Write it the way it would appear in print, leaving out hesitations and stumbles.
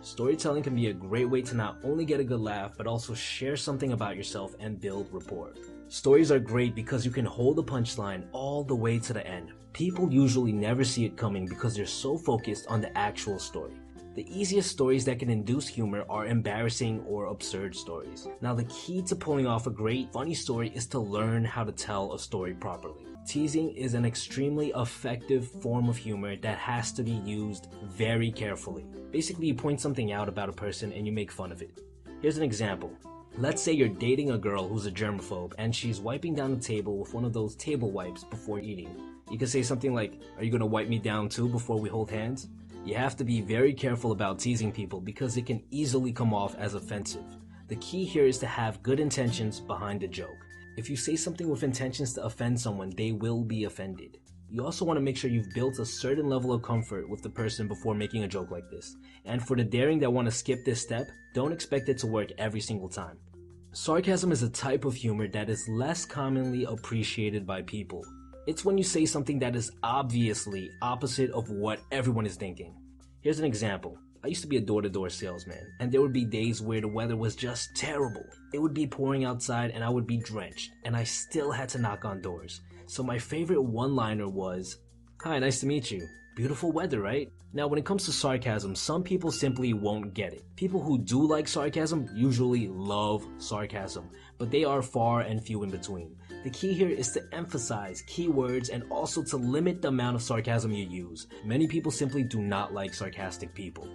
Storytelling can be a great way to not only get a good laugh, but also share something about yourself and build rapport. Stories are great because you can hold a punchline all the way to the end. People usually never see it coming because they're so focused on the actual story. The easiest stories that can induce humor are embarrassing or absurd stories. Now, the key to pulling off a great, funny story is to learn how to tell a story properly. Teasing is an extremely effective form of humor that has to be used very carefully. Basically, you point something out about a person and you make fun of it. Here's an example. Let's say you're dating a girl who's a germaphobe and she's wiping down the table with one of those table wipes before eating. You could say something like, "Are you gonna wipe me down too before we hold hands?" You have to be very careful about teasing people because it can easily come off as offensive. The key here is to have good intentions behind the joke. If you say something with intentions to offend someone, they will be offended. You also want to make sure you've built a certain level of comfort with the person before making a joke like this. And for the daring that want to skip this step, don't expect it to work every single time. Sarcasm is a type of humor that is less commonly appreciated by people. It's when you say something that is obviously opposite of what everyone is thinking. Here's an example. I used to be a door-to-door salesman, and there would be days where the weather was just terrible. It would be pouring outside and I would be drenched, and I still had to knock on doors. So my favorite one-liner was, "Hi, nice to meet you. Beautiful weather, right?" Now, when it comes to sarcasm, some people simply won't get it. People who do like sarcasm usually love sarcasm, but they are far and few in between. The key here is to emphasize keywords and also to limit the amount of sarcasm you use. Many people simply do not like sarcastic people.